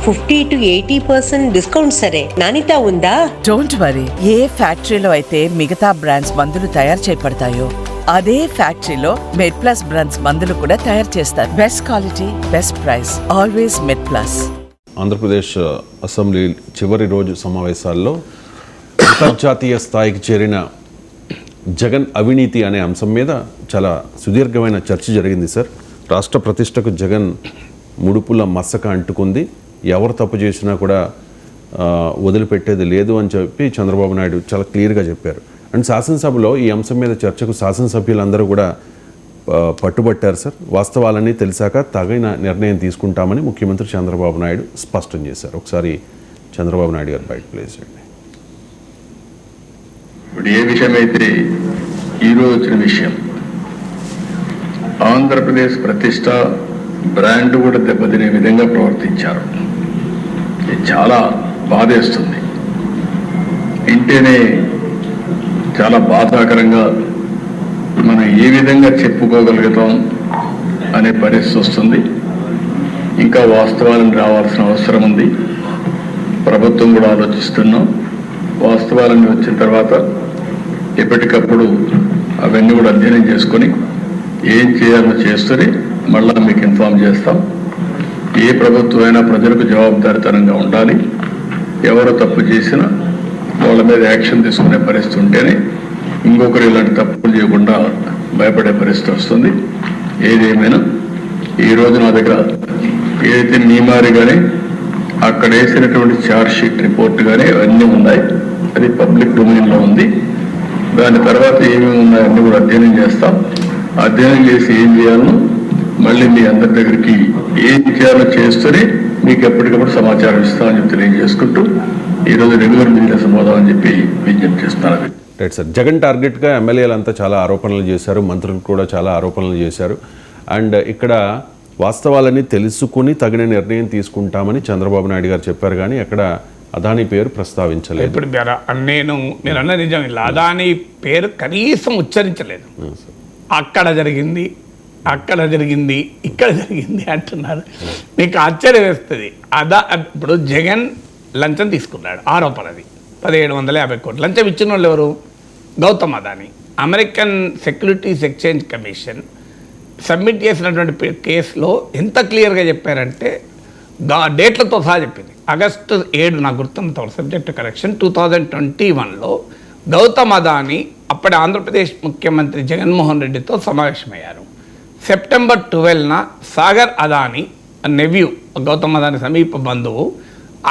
50 to 80% discount సరే, నాణ్యత ఉందా? Don't worry. ఏ ఫ్యాక్టరీలో అయితే మిగతా బ్రాండ్స్ మందులు తయారు చేయబడతాయో అదే ఫ్యాక్టరీలో మెడ్ ప్లస్ బ్రాండ్స్ మందులు కూడా తయారు చేస్తారు. Best quality, best price, always Med Plus. Andhra Pradesh assembly చివరి రోజు సమావేశాల్లో అంతర్జాతీయ స్థాయికి చేరిన జగన్ అవినీతి అనే అంశం మీద చాలా సుదీర్ఘమైన చర్చ జరిగింది సార్. రాష్ట్ర ప్రతిష్టకు జగన్ ముడుపుల మసక అంటుకుంది, ఎవరు తప్పు చేసినా కూడా వదిలిపెట్టేది లేదు అని చెప్పి చంద్రబాబు నాయుడు చాలా క్లియర్గా చెప్పారు. అండ్ శాసనసభలో ఈ అంశం మీద చర్చకు శాసనసభ్యులందరూ కూడా పట్టుబట్టారు సార్. వాస్తవాలన్నీ తెలిసాక తగిన నిర్ణయం తీసుకుంటామని ముఖ్యమంత్రి చంద్రబాబు నాయుడు స్పష్టం చేశారు. ఒకసారి చంద్రబాబు నాయుడు గారు బయట ప్లేస్ చేయండి. ఇప్పుడు ఏ విషయం అయితే ఈరోజు వచ్చిన విషయం, ఆంధ్రప్రదేశ్ ప్రతిష్ట బ్రాండ్ కూడా దెబ్బతినే విధంగా ప్రవర్తించారు. ఇది చాలా బాధేస్తుంది. వింటేనే చాలా బాధాకరంగా మనం ఏ విధంగా చెప్పుకోగలుగుతాం అనే పరిస్థితి వస్తుంది. ఇంకా వాస్తవాలను రావాల్సిన అవసరం ఉంది. ప్రభుత్వం కూడా ఆలోచిస్తున్నాం. వాస్తవాలన్నీ వచ్చిన తర్వాత ఎప్పటికప్పుడు అవన్నీ కూడా అధ్యయనం చేసుకొని ఏం చేయాలో చేస్తూనే మళ్ళా మీకు ఇన్ఫార్మ్ చేస్తాం. ఏ ప్రభుత్వం అయినా ప్రజలకు జవాబుదారీతనంగా ఉండాలి. ఎవరు తప్పు చేసినా వాళ్ళ మీద యాక్షన్ తీసుకునే పరిస్థితి ఉంటేనే ఇంకొకరు ఇలాంటి తప్పులు చేయకుండా భయపడే పరిస్థితి వస్తుంది. ఏదేమైనా ఈరోజు నా దగ్గర ఏదైతే నియమారి కానీ అక్కడ వేసినటువంటి ఛార్జ్ షీట్ రిపోర్ట్ కానీ అన్నీ ఉన్నాయి. అది పబ్లిక్ డొమైన్లో ఉంది. దాని తర్వాత ఏమేమి ఉన్నాయో అన్నీ కూడా అధ్యయనం చేస్తాం. అధ్యయనం చేసి ఏం చేయాలో మళ్ళీ మీ అందరి దగ్గరికి ఏం చేయాలో చేస్తూనే మీకు ఎప్పటికప్పుడు సమాచారం ఇస్తామని చెప్పి తెలియజేసుకుంటూ ఈరోజు రెగ్యులర్ మీడియా సంబోధం అని చెప్పి విజ్ఞప్తి చేస్తున్నారు. Right sir. జగన్ టార్గెట్గా ఎమ్మెల్యేలంతా చాలా ఆరోపణలు చేశారు, మంత్రులు కూడా చాలా ఆరోపణలు చేశారు. అండ్ ఇక్కడ వాస్తవాలన్నీ తెలుసుకుని తగిన నిర్ణయం తీసుకుంటామని చంద్రబాబు నాయుడు గారు చెప్పారు, కానీ అక్కడ అదానీ పేరు ప్రస్తావించలేదు. ఇప్పుడు మీరు అన్న నిజం, ఇలా అదానీ పేరు కనీసం ఉచ్చరించలేదు. అక్కడ జరిగింది, అక్కడ జరిగింది, ఇక్కడ జరిగింది అంటున్నారు. మీకు ఆశ్చర్యం వేస్తుంది. ఇప్పుడు జగన్ లంచం తీసుకున్నాడు, ఆరోపణది 1750 కోట్లు. లంచం ఇచ్చిన వాళ్ళు ఎవరు? Gautam Adani. American securities exchange commission submit చేసినటువంటి కేసులో ఎంత క్లియర్గా చెప్పారంటే డేట్లతో సహా చెప్పింది. ఆగస్టు 7 నాకు గుర్తున్నంత సబ్జెక్ట్ కరెక్షన్ 2021లో గౌతమ్ అదానీ అప్పటి ఆంధ్రప్రదేశ్ ముఖ్యమంత్రి జగన్మోహన్ రెడ్డితో సమావేశమయ్యారు. సెప్టెంబర్ 12న సాగర్ అదానీ నెవ్యూ, గౌతమ్ అదానీ సమీప బంధువు,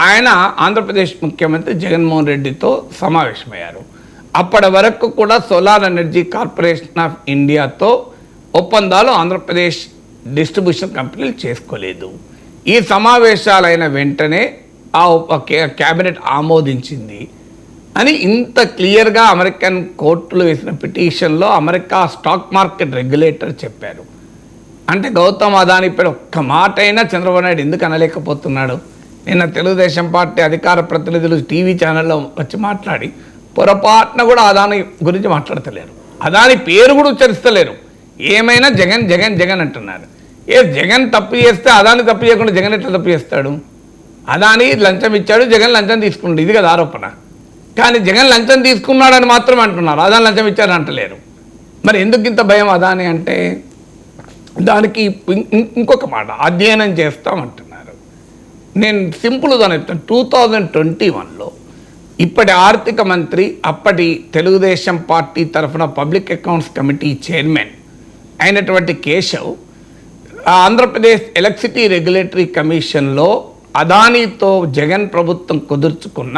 ఆయన ఆంధ్రప్రదేశ్ ముఖ్యమంత్రి జగన్మోహన్ రెడ్డితో సమావేశమయ్యారు. అప్పటి వరకు కూడా సోలార్ ఎనర్జీ కార్పొరేషన్ ఆఫ్ ఇండియాతో ఒప్పందాలు ఆంధ్రప్రదేశ్ డిస్ట్రిబ్యూషన్ కంపెనీలు చేసుకోలేదు. ఈ సమావేశాలైన వెంటనే క్యాబినెట్ ఆమోదించింది అని ఇంత క్లియర్గా అమెరికన్ కోర్టులు వేసిన పిటిషన్లో అమెరికా స్టాక్ మార్కెట్ రెగ్యులేటర్ చెప్పారు. అంటే గౌతమ్ అదానీ పేరు ఒక్క మాట అయినా చంద్రబాబు నాయుడు ఎందుకు అనలేకపోతున్నాడు? నిన్న తెలుగుదేశం పార్టీ అధికార ప్రతినిధులు టీవీ ఛానల్లో వచ్చి మాట్లాడి పొరపాటున కూడా అదానీ గురించి మాట్లాడతలేరు, అదానీ పేరు కూడా ఉచ్చరిస్తలేరు. ఏమైనా జగన్ జగన్ జగన్ అంటున్నారు. జగన్ తప్పు చేస్తే అదానీ తప్పు చేయకుండా జగన్ ఎట్లా తప్పు చేస్తాడు? అదానీ లంచం ఇచ్చాడు, జగన్ లంచం తీసుకున్నాడు, ఇది కదా ఆరోపణ. కానీ జగన్ లంచం తీసుకున్నాడని మాత్రం అంటున్నారు, అదానీ లంచం ఇచ్చారని అంటలేరు. మరి ఎందుకు ఇంత భయం అదానీ అంటే? దానికి ఇంకొక మాట, అధ్యయనం చేస్తామంటున్నారు. నేను సింపుల్గా చెప్తాను. 2021లో ఇప్పటి ఆర్థిక మంత్రి, అప్పటి తెలుగుదేశం పార్టీ తరఫున పబ్లిక్ అకౌంట్స్ కమిటీ చైర్మన్ అయినటువంటి కేశవ్ ఆంధ్రప్రదేశ్ ఎలక్ట్రిసిటీ రెగ్యులేటరీ కమిషన్లో అదానీతో జగన్ ప్రభుత్వం కుదుర్చుకున్న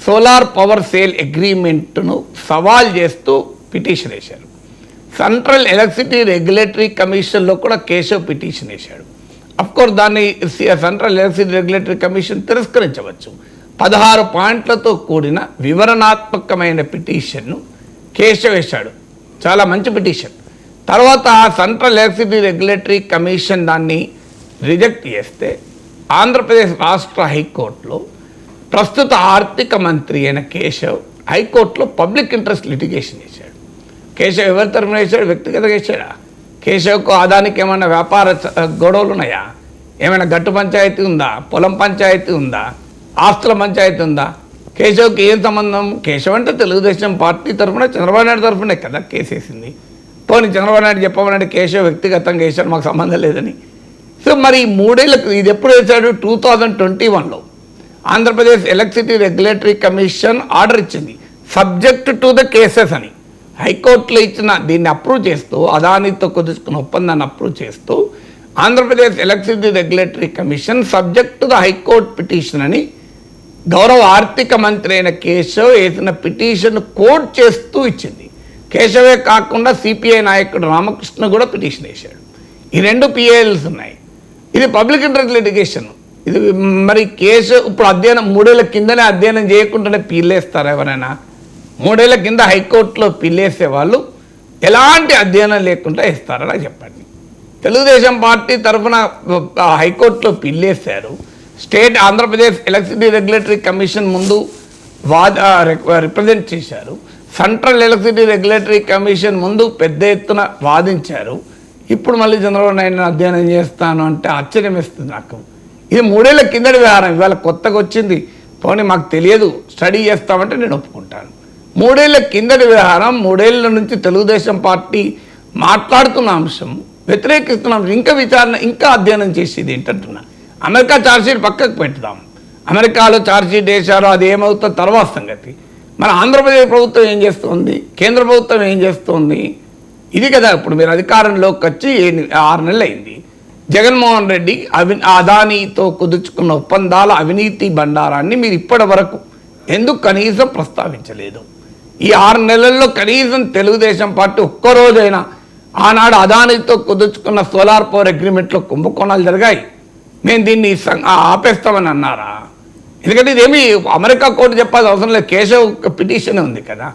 సోలార్ పవర్ సేల్ అగ్రిమెంట్ను సవాల్ చేస్తూ పిటిషన్ వేశారు. సెంట్రల్ ఎలక్ట్రిసిటీ రెగ్యులేటరీ కమిషన్లో కూడా కేశవ్ పిటిషన్ వేశాడు. అఫ్కోర్స్ దాన్ని సెంట్రల్ ఎలక్ట్రిసిటీ రెగ్యులేటరీ కమిషన్ తిరస్కరించవచ్చు. 16 పాయింట్లతో కూడిన వివరణాత్మకమైన పిటిషన్ను కేశవ్ వేశాడు. చాలా మంచి పిటిషన్. తర్వాత సెంట్రల్ ఎలక్ట్రిసిటీ రెగ్యులేటరీ కమిషన్ దాన్ని రిజెక్ట్ చేస్తే ఆంధ్రప్రదేశ్ రాష్ట్ర హైకోర్టులో ప్రస్తుత ఆర్థిక మంత్రి అయిన కేశవ్ హైకోర్టులో పబ్లిక్ ఇంట్రెస్ట్ లిటిగేషన్ చేశాడు. కేశవ్ ఎవరి తరఫున వేశాడు? వ్యక్తిగతంగా వేశాడా? కేశవ్కు అదానికి ఏమన్నా వ్యాపార గొడవలు ఉన్నాయా? ఏమైనా గట్టు పంచాయతీ ఉందా, పొలం పంచాయతీ ఉందా, ఆస్తుల పంచాయతీ ఉందా? కేశవ్కి ఏం సంబంధం? కేశవ్ అంటే తెలుగుదేశం పార్టీ తరఫున చంద్రబాబు నాయుడు తరఫునే కదా కేసేసింది. పోనీ చంద్రబాబు నాయుడు చెప్పమన్నాడు కేశవ్ వ్యక్తిగతంగా వేసాడు, మాకు సంబంధం లేదని. సో మరి ఈ 3 ఏళ్ళకు ఇది ఎప్పుడు వేశాడు? 2021లో Andhra Pradesh electricity regulatory commission order ఇచ్చింది, సబ్జెక్ట్ టు ద కేసెస్ అని. హైకోర్టులో ఇచ్చిన దీన్ని అప్రూవ్ చేస్తూ, అదానితో కుదుర్చుకున్న ఒప్పందాన్ని అప్రూవ్ చేస్తూ Andhra Pradesh electricity regulatory commission subject to the high court petition అని గౌరవ ఆర్థిక మంత్రి అయిన కేశవ్ వేసిన పిటిషన్ కోట్ చేస్తూ ఇచ్చింది. కేశవే కాకుండా సిపిఐ నాయకుడు రామకృష్ణ కూడా పిటిషన్ వేశాడు. ఈ 2 పిఐఎల్స్ ఉన్నాయి. ఇది పబ్లిక్ ఇంట్రెస్ట్ లిటిగేషన్. ఇది మరి కేశవ్ ఇప్పుడు అధ్యయనం 3 ఏళ్ల కిందనే అధ్యయనం చేయకుండానే పిల్లేస్తారు ఎవరైనా? 3 ఏళ్ల కింద హైకోర్టులో పిల్లేసే వాళ్ళు ఎలాంటి అధ్యయనం లేకుండా ఇస్తారో నాకు చెప్పండి. తెలుగుదేశం పార్టీ తరఫున హైకోర్టులో పిల్లేశారు. State Andhra Pradesh electricity regulatory commission ముందు రిప్రజెంట్ చేశారు. సెంట్రల్ ఎలక్ట్రిసిటీ రెగ్యులేటరీ కమిషన్ ముందు పెద్ద ఎత్తున వాదించారు. ఇప్పుడు మళ్ళీ చంద్రబాబు నాయుడు అధ్యయనం చేస్తాను అంటే ఆశ్చర్యం వేస్తుంది నాకు. ఇది 3 ఏళ్ల కిందటి వ్యవహారం, ఇవాళ కొత్తగా వచ్చింది. పోనీ మాకు తెలియదు, స్టడీ చేస్తామంటే నేను ఒప్పుకుంటాను. 3 ఏళ్ల కిందటి వ్యవహారం, 3 ఏళ్ల నుంచి తెలుగుదేశం పార్టీ మాట్లాడుతున్న అంశం, వ్యతిరేకిస్తున్న అంశం, ఇంకా విచారణ, ఇంకా అధ్యయనం చేసేది ఏంటంటున్నా. అమెరికా ఛార్జ్షీట్ పక్కకు పెడతాం. అమెరికాలో ఛార్జ్షీట్ వేశారో అది ఏమవుతుందో తర్వాత సంగతి. మన ఆంధ్రప్రదేశ్ ప్రభుత్వం ఏం చేస్తుంది, కేంద్ర ప్రభుత్వం ఏం చేస్తుంది? ఇది కదా ఇప్పుడు మీరు అధికారంలోకి వచ్చి 6 నెలలు అయింది. జగన్మోహన్ రెడ్డి అదానీతో కుదుర్చుకున్న ఒప్పందాల అవినీతి బండారాన్ని మీరు ఇప్పటి వరకు ఎందుకు కనీసం ప్రస్తావించలేదు? ఈ 6 నెలల్లో కనీసం తెలుగుదేశం పార్టీ ఒక్కరోజైనా ఆనాడు అదానీతో కుదుర్చుకున్న సోలార్ పవర్ అగ్రిమెంట్లో కుంభకోణాలు జరిగాయి, మేము దీన్ని ఆపేస్తామని అన్నారా? ఎందుకంటే ఇదేమి అమెరికా కోర్టు చెప్పాల్సిన అవసరం లేదు, కేశవ్ పిటిషన్ ఉంది కదా.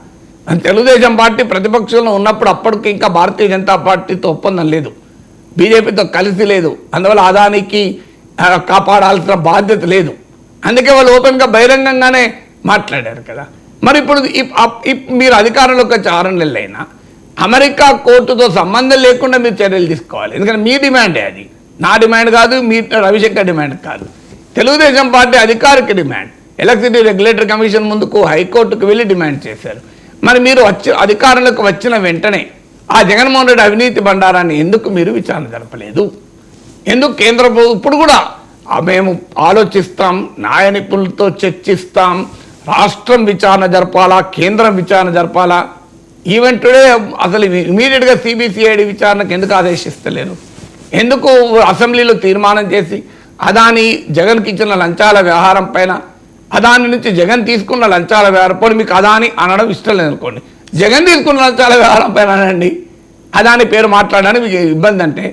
తెలుగుదేశం పార్టీ ప్రతిపక్షంలో ఉన్నప్పుడు అప్పటికి ఇంకా భారతీయ జనతా పార్టీతో ఒప్పందం లేదు, బీజేపీతో కలిసి లేదు. అందువల్ల అదానికి కాపాడాల్సిన బాధ్యత లేదు. అందుకే వాళ్ళు ఓపెన్గా బహిరంగంగానే మాట్లాడారు కదా. మరి ఇప్పుడు మీరు అధికారంలోకి వచ్చి 6 నెలలైనా అమెరికా కోర్టుతో సంబంధం లేకుండా మీరు చర్యలు తీసుకోవాలి. ఎందుకంటే మీ డిమాండే అది, నా డిమాండ్ కాదు, మీ రవిశంకర్ డిమాండ్ కాదు. తెలుగుదేశం పార్టీ అధికారిక డిమాండ్. ఎలక్ట్రిసిటీ రెగ్యులేటరీ కమిషన్ ముందుకు హైకోర్టుకు వెళ్ళి డిమాండ్ చేశారు. మరి మీరు అధికారంలోకి వచ్చిన వెంటనే ఆ జగన్మోహన్ రెడ్డి అవినీతి బండారాన్ని ఎందుకు మీరు విచారణ జరపలేదు? ఎందుకు కేంద్ర ప్రభుత్వం ఇప్పుడు కూడా మేము ఆలోచిస్తాం, న్యాయ నిపుణులతో చర్చిస్తాం, రాష్ట్రం విచారణ జరపాలా, కేంద్రం విచారణ జరపాలా? ఈవెన్ టుడే అసలు ఇమీడియట్గా సిబిసిఐడి విచారణకు ఎందుకు ఆదేశిస్తలేరు? ఎందుకు అసెంబ్లీలో తీర్మానం చేసి అదాని జగన్కి ఇచ్చిన లంచాల వ్యవహారం పైన, అదాని నుంచి జగన్ తీసుకున్న లంచాల వ్యవహారం పోనీ మీకు అదాని అనడం ఇష్టం లేదనుకోండి, జగన్ తీసుకున్న లంచాల వ్యవహారం పైన అనండి, అదాని పేరు మాట్లాడడానికి మీకు ఇబ్బంది అంటే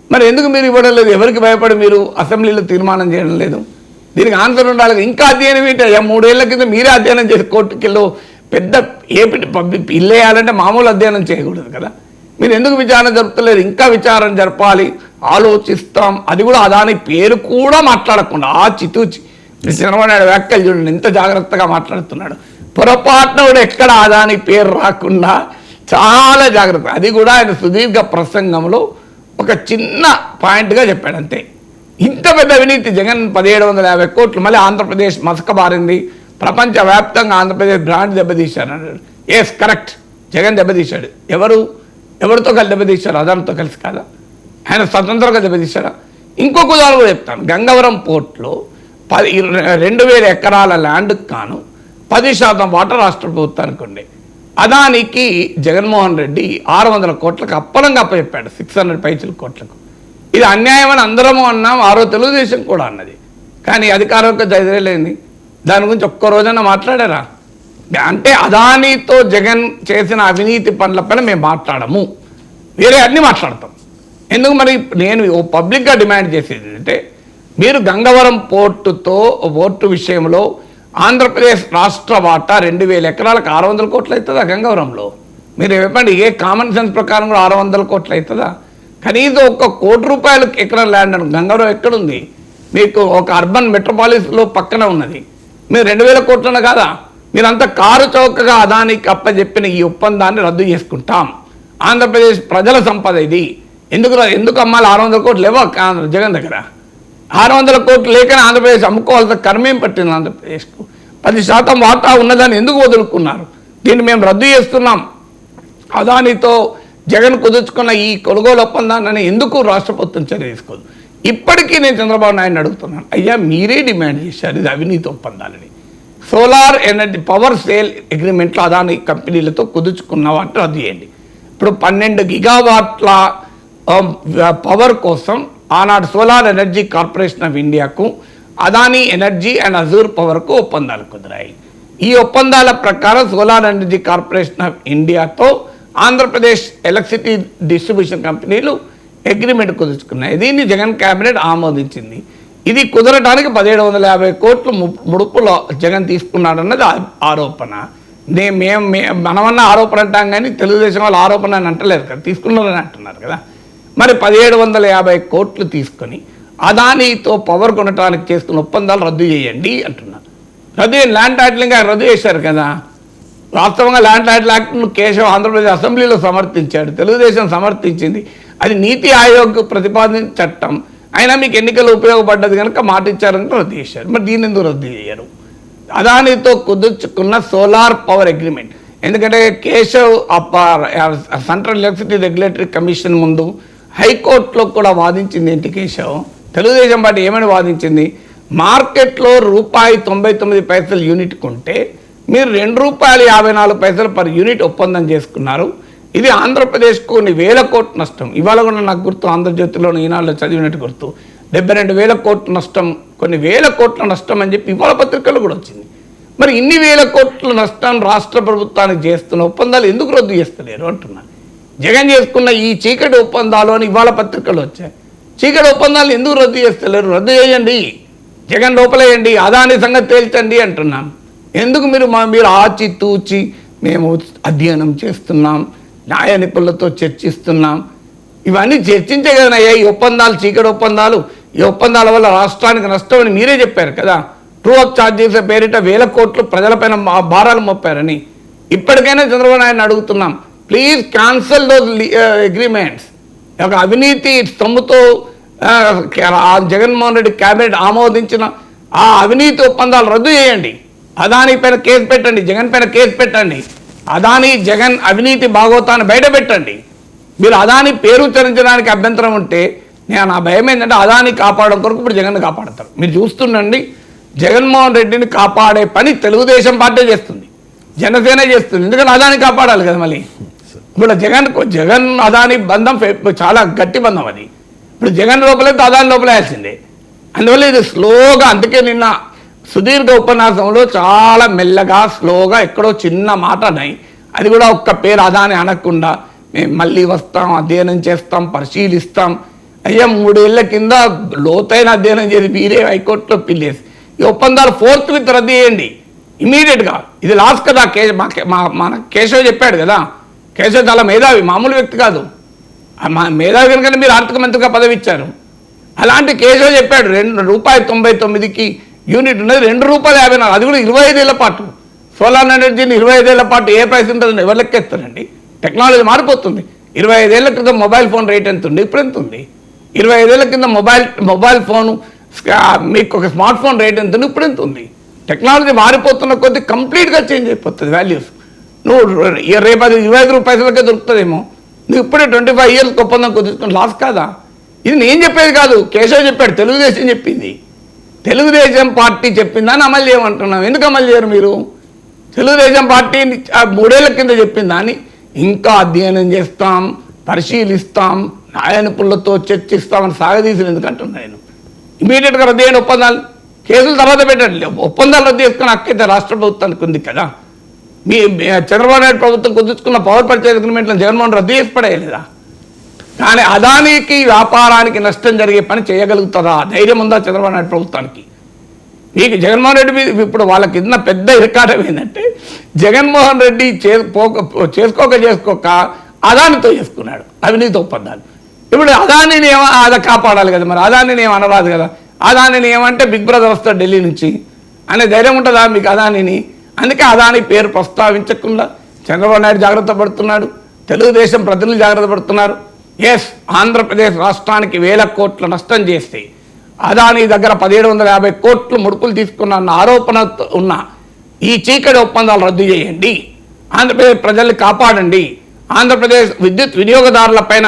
మరి ఎందుకు మీరు ఇవ్వడం లేదు? ఎవరికి భయపడి మీరు అసెంబ్లీలో తీర్మానం చేయడం లేదు? దీనికి ఆన్సర్ ఉండాలి. ఇంకా అధ్యయనం ఏంటి? 3 ఏళ్ల కింద మీరే అధ్యయనం చేసి కోర్టుకెళ్ళి పెద్ద ఇల్లు వేయాలంటే మామూలు అధ్యయనం చేయకూడదు కదా. మీరు ఎందుకు విచారణ జరుపుతలేరు? ఇంకా విచారణ జరపాలి, ఆలోచిస్తాం. అది కూడా అదాని పేరు కూడా మాట్లాడకుండా చితూచి చంద్రబాబు నాయుడు వ్యాఖ్యలు చూడండి ఎంత జాగ్రత్తగా మాట్లాడుతున్నాడు. పొరపాటున కూడా ఎక్కడ అదాని పేరు రాకుండా చాలా జాగ్రత్త. అది కూడా ఆయన సుదీర్ఘ ప్రసంగంలో ఒక చిన్న పాయింట్గా చెప్పాడు అంతే. ఇంత పెద్ద అవినీతి జగన్ 1750 కోట్లు మళ్ళీ ఆంధ్రప్రదేశ్ మసకబారింది, ప్రపంచవ్యాప్తంగా ఆంధ్రప్రదేశ్ బ్రాండ్ దెబ్బతీశారు అన్నాడు. ఎస్ కరెక్ట్, జగన్ దెబ్బతీశాడు. ఎవరితో కలిసి దెబ్బతీశారు? అదానితో కలిసి కాదా? ఆయన స్వతంత్రంగా దెబ్బతీశారా? ఇంకొక ఉదాహరణ కూడా చెప్తాను. గంగవరం పోర్ట్లో 2,000 ఎకరాల ల్యాండ్కి కాను 10% వాటర్ రాష్ట్ర ప్రభుత్వానికి ఉండే. అదానికి జగన్మోహన్ రెడ్డి 600 కోట్లకు అప్పలంగా అప్పచెప్పాడు, 600 పైసలు కోట్లకు. ఇది అన్యాయమని అందరము అన్నాం, తెలుగుదేశం కూడా అన్నది. కానీ అధికారంలో జరిగేలేంది, దాని గురించి ఒక్క రోజైనా మాట్లాడారా? అంటే అదానితో జగన్ చేసిన అవినీతి పనులపైన మేము మాట్లాడము, వేరే అన్నీ మాట్లాడతాం. ఎందుకు మరి? నేను పబ్లిక్గా డిమాండ్ చేసేది అంటే మీరు గంగవరం పోర్టు విషయంలో ఆంధ్రప్రదేశ్ రాష్ట్ర వాటా 2,000 ఎకరాలకు 600 కోట్లు అవుతుందా గంగవరంలో? మీరు చెప్పండి, ఏ కామన్ సెన్స్ ప్రకారం కూడా 600 కోట్లు అవుతుందా? కనీసం 1 కోటి రూపాయలు ఎకరం ల్యాండ్ అని గంగవరం ఎక్కడుంది? మీకు ఒక అర్బన్ మెట్రోపాలిస్లో పక్కన ఉన్నది. మీరు 2,000 కోట్లన కాదా? మీరంతా కారు చౌకగా అదానికి అప్పచెప్పిన ఈ ఒప్పందాన్ని రద్దు చేసుకుంటాం. ఆంధ్రప్రదేశ్ ప్రజల సంపద ఇది, ఎందుకు అమ్మాలి? 600 కోట్లు లేవా జగన్ దగ్గర? 600 కోట్లు లేకనే ఆంధ్రప్రదేశ్ అమ్ముకోవాల్సిన కర్మేం పట్టింది ఆంధ్రప్రదేశ్కు? 10% వాటా ఉన్నదాన్ని ఎందుకు వదులుకున్నారు? దీన్ని మేము రద్దు చేస్తున్నాం. అదానితో జగన్ కుదుర్చుకున్న ఈ కొనుగోలు ఒప్పందాన్ని ఎందుకు రాష్ట్ర ప్రభుత్వం చర్య తీసుకోదు? ఇప్పటికీ నేను చంద్రబాబు నాయుడు అడుగుతున్నాను, అయ్యా మీరే డిమాండ్ చేశారు ఇది అవినీతి ఒప్పందాలని. సోలార్ ఎనర్జీ పవర్ సేల్ అగ్రిమెంట్లో అదాని కంపెనీలతో కుదుర్చుకున్న వాటిని రద్దు చేయండి. ఇప్పుడు 12 గిగావాట్ల పవర్ కోసం ఆనాడు సోలార్ ఎనర్జీ కార్పొరేషన్ ఆఫ్ ఇండియాకు అదానీ ఎనర్జీ అండ్ అజూర్ పవర్కు ఒప్పందాలు కుదిరాయి. ఈ ఒప్పందాల ప్రకారం సోలార్ ఎనర్జీ కార్పొరేషన్ ఆఫ్ ఇండియాతో ఆంధ్రప్రదేశ్ ఎలక్ట్రిసిటీ డిస్ట్రిబ్యూషన్ కంపెనీలు అగ్రిమెంట్ కుదుర్చుకున్నాయి. దీన్ని జగన్ కేబినెట్ ఆమోదించింది. ఇది కుదరడానికి 1750 కోట్లు ముడుపులో జగన్ తీసుకున్నాడన్నది ఆరోపణ. మనమన్నా ఆరోపణ అంటాం కానీ తెలుగుదేశం వాళ్ళు ఆరోపణ అని అంటలేదు కదా, తీసుకున్నారని అంటున్నారు కదా. మరి 1750 కోట్లు తీసుకొని అదానీతో పవర్ కొనడానికి చేసుకున్న ఒప్పందాలు రద్దు చేయండి అంటున్నారు. రద్దు ల్యాండ్ టైటిలింగ్ రద్దు చేశారు కదా. వాస్తవంగా ల్యాండ్ టైటిల్ యాక్ట్ను కేశవ్ ఆంధ్రప్రదేశ్ అసెంబ్లీలో సమర్థించాడు, తెలుగుదేశం సమర్థించింది. అది నీతి ఆయోగ్ ప్రతిపాదించిన చట్టం. అయినా మీకు ఎన్నికలు ఉపయోగపడ్డది కనుక మాట ఇచ్చారని రద్దు చేశారు. మరి దీన్ని ఎందుకు రద్దు చేయరు? అదానితో కుదుర్చుకున్న సోలార్ పవర్ అగ్రిమెంట్, ఎందుకంటే Keshav central electricity regulatory commission ముందు హైకోర్టులో కూడా వాదించింది ఏంటి కేశవ్? తెలుగుదేశం పార్టీ ఏమని వాదించింది? మార్కెట్లో ₹1.99 యూనిట్ కొంటే మీరు ₹2.54 పర్ యూనిట్ ఒప్పందం చేసుకున్నారు. ఇది ఆంధ్రప్రదేశ్కు కొన్ని వేల కోట్ల నష్టం. ఇవాళ కూడా నాకు గుర్తు, ఆంధ్రజ్యోతిలో ఈనాడులో చదివినట్టు గుర్తు, 72,000 కోట్ల నష్టం, కొన్ని వేల కోట్ల నష్టం అని చెప్పి ఇవాళ పత్రికలు కూడా వచ్చింది. మరి ఇన్ని వేల కోట్ల నష్టం రాష్ట్ర ప్రభుత్వానికి చేస్తున్న ఒప్పందాలు ఎందుకు రద్దు చేస్తలేరు అంటున్నారు. జగన్ చేసుకున్న ఈ చీకటి ఒప్పందాలు అని ఇవాళ పత్రికలు వచ్చాయి. చీకటి ఒప్పందాలు ఎందుకు రద్దు చేస్తలేరు? రద్దు చేయండి, జగన్ లోపలేయండి, అదాని సంగతి తేల్చండి అంటున్నాం. ఎందుకు మీరు ఆచి తూచి మేము అధ్యయనం చేస్తున్నాం, న్యాయ నిపుణులతో చర్చిస్తున్నాం, ఇవన్నీ చర్చించే కదనయ్యా ఈ ఒప్పందాలు, చీకటి ఒప్పందాలు. ఈ ఒప్పందాల వల్ల రాష్ట్రానికి నష్టం అని మీరే చెప్పారు కదా. ట్రూ అప్ ఛార్జెస్ పేరిట వేల కోట్లు ప్రజలపైన భారాలు మోపారని. ఇప్పటికైనా చంద్రబాబు నాయుడుని అడుగుతున్నాం, ప్లీజ్ క్యాన్సల్ దోస్ అగ్రిమెంట్స్. ఒక అవినీతి సొమ్ముతో జగన్మోహన్ రెడ్డి క్యాబినెట్ ఆమోదించిన ఆ అవినీతి ఒప్పందాలు రద్దు చేయండి. అదానీ పైన కేసు పెట్టండి, జగన్ పైన కేసు పెట్టండి. అదానీ జగన్ అవినీతి భాగోతాన్ని బయట పెట్టండి. మీరు అదానీ పేరు ఉచ్చరించడానికి అభ్యంతరం ఉంటే నా భయం ఏంటంటే అదానీ కాపాడడం కొరకు ఇప్పుడు జగన్ కాపాడతారు. మీరు చూస్తుండండి, జగన్మోహన్ రెడ్డిని కాపాడే పని తెలుగుదేశం పార్టీ చేస్తుంది, జనసేన చేస్తుంది. ఎందుకంటే అదానీ కాపాడాలి కదా. మళ్ళీ ఇప్పుడు జగన్ అదానీ బంధం చాలా గట్టి బంధం. అది ఇప్పుడు జగన్ లోపలైతే అదానీ లోపలేయాల్సిందే. అందువల్ల ఇది స్లోగా, అందుకే నిన్న సుదీర్ఘ ఉపన్యాసంలో చాలా మెల్లగా స్లోగా ఎక్కడో చిన్న మాట అన్నాయి. అది కూడా ఒక్క పేరు అదాని అనకుండా మేము మళ్ళీ వస్తాం, అధ్యయనం చేస్తాం, పరిశీలిస్తాం. అయ్యా 3 ఏళ్ల కింద లోతైన అధ్యయనం చేసి మీరే హైకోర్టులో పిల్లేసి ఈ ఒప్పందాలు 4th విత్ రద్దు చేయండి ఇమీడియట్గా. ఇది లాస్ట్ కదా. మన కేశవ్ చెప్పాడు కదా. కేశవ్ చాలా మేధావి, మామూలు వ్యక్తి కాదు. మేధావి కనుక మీరు ఆర్థిక మంత్రిగా పదవి ఇచ్చారు. అలాంటి కేశవ్ చెప్పాడు ₹2.99 యూనిట్ ఉన్నది, ₹2.54. అది కూడా 25 ఏళ్ల పాటు. సోలార్ ఎనర్జీని 25 ఏళ్ల పాటు ఏ ప్రైస్ ఉంటుందండి? ఎవరు లెక్కేస్తారండి? టెక్నాలజీ మారిపోతుంది. 25 ఏళ్ల క్రితం మొబైల్ ఫోన్ రేట్ ఎంత ఉంది, ఇప్పుడు ఎంత ఉంది? 25 ఏళ్ల కింద మొబైల్ ఫోను మీకు ఒక స్మార్ట్ ఫోన్ రేట్ ఎంత ఉంది, ఇప్పుడు ఎంత ఉంది? టెక్నాలజీ మారిపోతున్న కొద్దీ కంప్లీట్గా చేంజ్ అయిపోతుంది వాల్యూస్. నువ్వు రేపు అది ₹25 దొరుకుతుందేమో, నువ్వు ఇప్పుడే 25 ఇయర్స్ ఒప్పందం కుదుర్చుకుని లాస్ కాదా? ఇది నేను చెప్పేది కాదు, కేశవ్ చెప్పాడు, తెలుగుదేశం చెప్పింది. తెలుగుదేశం పార్టీ చెప్పిందని అమలు చేయమంటున్నాం. ఎందుకు అమలు చేయరు మీరు? తెలుగుదేశం పార్టీ 3 ఏళ్ల కింద చెప్పిందని ఇంకా అధ్యయనం చేస్తాం, పరిశీలిస్తాం, న్యాయ నిపుణులతో చర్చిస్తామని సాగదీసిన ఎందుకంటున్నా నేను. ఇమీడియట్గా రద్దు అయిన ఒప్పందాలు, కేసులు తర్వాత పెట్టండి. ఒప్పందాలు రద్దు చేసుకుని హక్కైతే రాష్ట్ర ప్రభుత్వానికి ఉంది కదా. మీ చంద్రబాబు నాయుడు ప్రభుత్వం కుదుర్చుకున్న పవర్ పర్చేజ్ అగ్రిమెంట్లను జగన్మోహన్ రెడ్డి రద్దు చేసి పడేయలేదా? కానీ అదానికి వ్యాపారానికి నష్టం జరిగే పని చేయగలుగుతుందా? ధైర్యం ఉందా చంద్రబాబు నాయుడు ప్రభుత్వానికి? మీకు జగన్మోహన్ రెడ్డి మీద ఇప్పుడు వాళ్ళకి ఇన్న పెద్ద ఇరకాటం ఏంటంటే, జగన్మోహన్ రెడ్డి చేసుకోక అదానితో చేసుకున్నాడు అవినీతి ఒప్పందాలు. ఇప్పుడు అదానిని కాపాడాలి కదా. మరి అదానిని అనరాదు కదా. అదానిని ఏమంటే బిగ్ బ్రదర్ వస్తాడు ఢిల్లీ నుంచి అనే ధైర్యం ఉంటుందా మీకు అదానిని? అందుకే అదాని పేరు ప్రస్తావించకుండా చంద్రబాబు నాయుడు జాగ్రత్త పడుతున్నాడు, తెలుగుదేశం ప్రతినిధులు జాగ్రత్త పడుతున్నారు. ఎస్, ఆంధ్రప్రదేశ్ రాష్ట్రానికి వేల కోట్ల నష్టం చేస్తే అదాని దగ్గర 1750 కోట్లు ముడుపులు తీసుకున్న ఆరోపణ ఉన్న ఈ చీకటి ఒప్పందాలు రద్దు చేయండి, ఆంధ్రప్రదేశ్ ప్రజల్ని కాపాడండి, ఆంధ్రప్రదేశ్ విద్యుత్ వినియోగదారుల పైన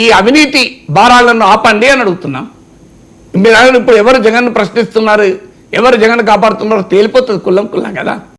ఈ అవినీతి భారాలను ఆపండి అని అడుగుతున్నాం. మీరు ఇప్పుడు ఎవరు జగన్ ప్రశ్నిస్తున్నారు, ఎవరు జగన్ కాపాడుతున్నారో తేలిపోతుంది కుల్లం కదా.